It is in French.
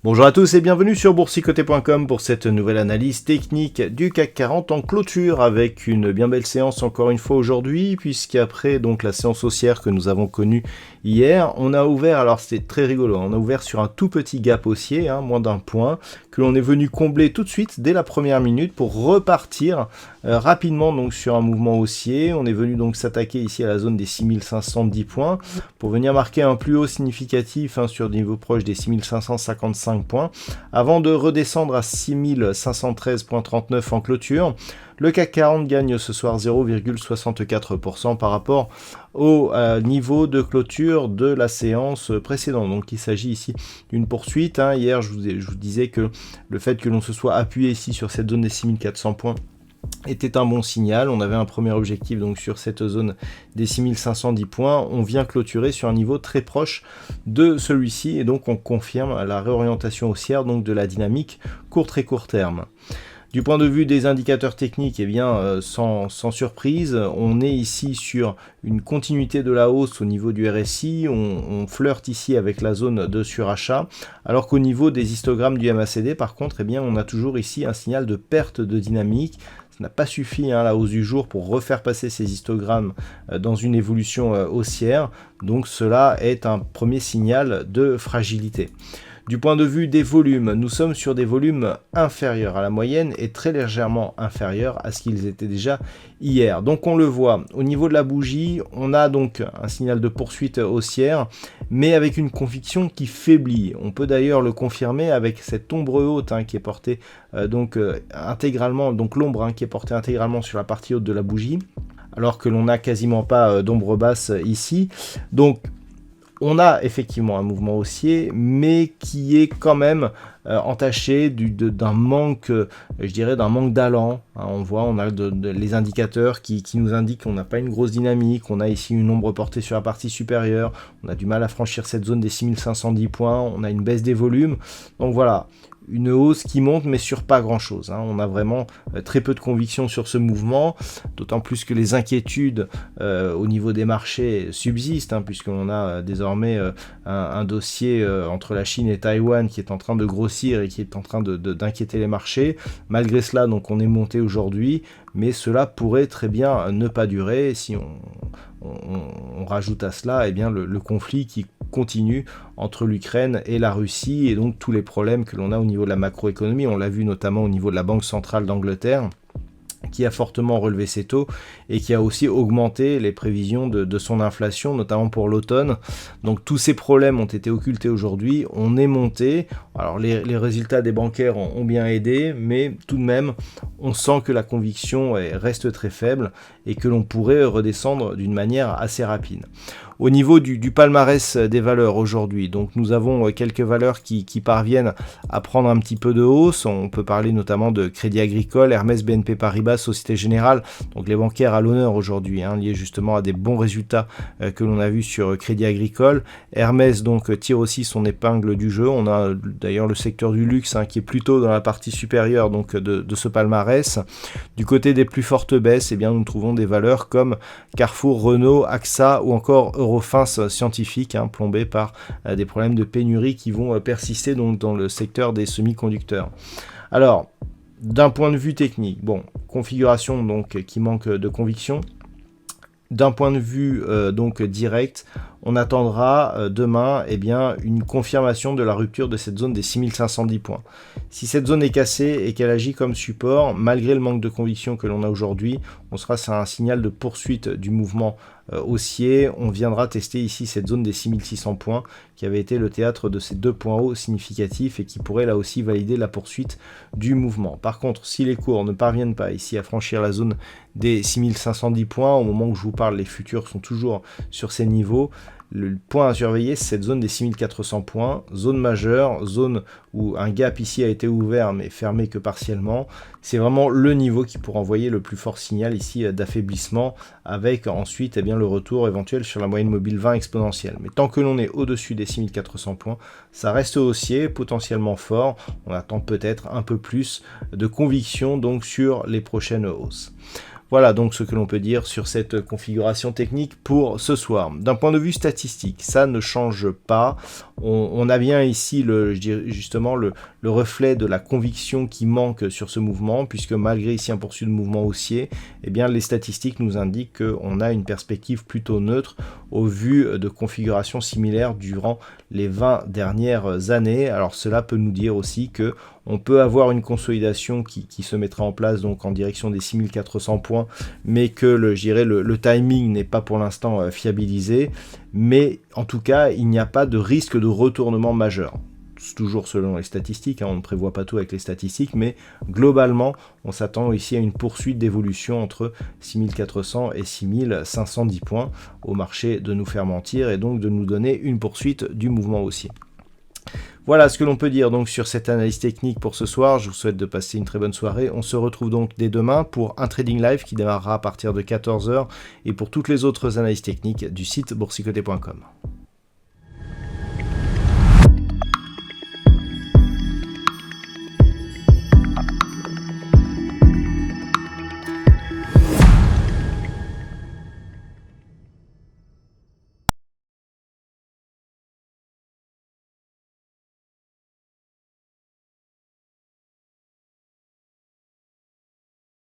Bonjour à tous et bienvenue sur boursicoté.com pour cette nouvelle analyse technique du CAC 40 en clôture avec une bien belle séance encore une fois aujourd'hui, puisqu'après donc la séance haussière que nous avons connue hier, on a ouvert, alors c'était très rigolo, on a ouvert sur un tout petit gap haussier, moins d'un point, que l'on est venu combler tout de suite dès la première minute pour repartir rapidement donc sur un mouvement haussier. On est venu donc s'attaquer ici à la zone des 6510 points pour venir marquer un plus haut significatif sur des niveaux proches des 6555 points avant de redescendre à 6513,39 en clôture. Le CAC 40 gagne ce soir 0,64% par rapport au niveau de clôture de la séance précédente. Donc il s'agit ici d'une poursuite. Hier je vous disais que le fait que l'on se soit appuyé ici sur cette zone des 6400 points était un bon signal. On avait un premier objectif donc sur cette zone des 6510 points. On vient clôturer sur un niveau très proche de celui-ci et donc on confirme la réorientation haussière donc de la dynamique très court terme. Du point de vue des indicateurs techniques, sans surprise, on est ici sur une continuité de la hausse au niveau du RSI, on flirte ici avec la zone de surachat, alors qu'au niveau des histogrammes du MACD, par contre, on a toujours ici un signal de perte de dynamique. Ça n'a pas suffi la hausse du jour pour refaire passer ces histogrammes dans une évolution haussière, donc cela est un premier signal de fragilité. Du point de vue des volumes, nous sommes sur des volumes inférieurs à la moyenne et très légèrement inférieurs à ce qu'ils étaient déjà hier. Donc on le voit, au niveau de la bougie, on a donc un signal de poursuite haussière, mais avec une conviction qui faiblit. On peut d'ailleurs le confirmer avec cette ombre haute qui est portée intégralement, donc l'ombre qui est portée intégralement sur la partie haute de la bougie, alors que l'on n'a quasiment pas d'ombre basse ici. Donc on a effectivement un mouvement haussier, mais qui est quand même entaché d'un manque, d'un manque d'allant. On voit, on a les indicateurs qui nous indiquent qu'on n'a pas une grosse dynamique, on a ici une ombre portée sur la partie supérieure, on a du mal à franchir cette zone des 6510 points, on a une baisse des volumes. Donc voilà, une hausse qui monte mais sur pas grand chose. On a vraiment très peu de conviction sur ce mouvement, d'autant plus que les inquiétudes au niveau des marchés subsistent, puisqu'on a désormais un dossier entre la Chine et Taïwan qui est en train de grossir et qui est en train d'inquiéter les marchés. Malgré cela, donc on est monté aujourd'hui, mais cela pourrait très bien ne pas durer si on rajoute à cela le conflit qui continue entre l'Ukraine et la Russie et donc tous les problèmes que l'on a au niveau de la macroéconomie. On l'a vu notamment au niveau de la Banque centrale d'Angleterre, qui a fortement relevé ses taux et qui a aussi augmenté les prévisions de son inflation, notamment pour l'automne. Donc tous ces problèmes ont été occultés aujourd'hui, on est monté. Alors les résultats des bancaires ont bien aidé, mais tout de même, on sent que la conviction reste très faible et que l'on pourrait redescendre d'une manière assez rapide. Au niveau du palmarès des valeurs aujourd'hui, donc nous avons quelques valeurs qui parviennent à prendre un petit peu de hausse. On peut parler notamment de Crédit Agricole, Hermès, BNP Paribas, Société Générale, donc les bancaires à l'honneur aujourd'hui, liés justement à des bons résultats que l'on a vus sur Crédit Agricole. Hermès donc tire aussi son épingle du jeu. On a d'ailleurs le secteur du luxe qui est plutôt dans la partie supérieure donc de ce palmarès. Du côté des plus fortes baisses, nous trouvons des valeurs comme Carrefour, Renault, AXA ou encore Eurofins Scientifique, plombé par des problèmes de pénurie qui vont persister donc dans le secteur des semi-conducteurs. Alors, d'un point de vue technique, configuration donc qui manque de conviction. D'un point de vue donc direct, on attendra demain une confirmation de la rupture de cette zone des 6510 points. Si cette zone est cassée et qu'elle agit comme support, malgré le manque de conviction que l'on a aujourd'hui, on sera sur un signal de poursuite du mouvement haussier. On viendra tester ici cette zone des 6600 points qui avait été le théâtre de ces deux points hauts significatifs et qui pourrait là aussi valider la poursuite du mouvement. Par contre, si les cours ne parviennent pas ici à franchir la zone des 6510 points, au moment où je vous parle, les futurs sont toujours sur ces niveaux, Le point à surveiller, c'est cette zone des 6400 points, zone majeure, zone où un gap ici a été ouvert mais fermé que partiellement. C'est vraiment le niveau qui pourra envoyer le plus fort signal ici d'affaiblissement, avec ensuite le retour éventuel sur la moyenne mobile 20 exponentielle. Mais tant que l'on est au-dessus des 6400 points, ça reste haussier, potentiellement fort. On attend peut-être un peu plus de conviction donc sur les prochaines hausses. Voilà donc ce que l'on peut dire sur cette configuration technique pour ce soir. D'un point de vue statistique, ça ne change pas. On a bien ici justement le reflet de la conviction qui manque sur ce mouvement, puisque malgré ici un poursuivi de mouvement haussier, eh bien les statistiques nous indiquent qu'on a une perspective plutôt neutre au vu de configurations similaires durant les 20 dernières années. Alors cela peut nous dire aussi que on peut avoir une consolidation qui se mettra en place donc en direction des 6400 points, mais que le timing n'est pas pour l'instant fiabilisé. Mais en tout cas, il n'y a pas de risque de retournement majeur. C'est toujours selon les statistiques, on ne prévoit pas tout avec les statistiques, mais globalement, on s'attend ici à une poursuite d'évolution entre 6400 et 6510 points au marché de nous faire mentir et donc de nous donner une poursuite du mouvement haussier. Voilà ce que l'on peut dire donc sur cette analyse technique pour ce soir. Je vous souhaite de passer une très bonne soirée. On se retrouve donc dès demain pour un trading live qui démarrera à partir de 14 h et pour toutes les autres analyses techniques du site boursicoté.com.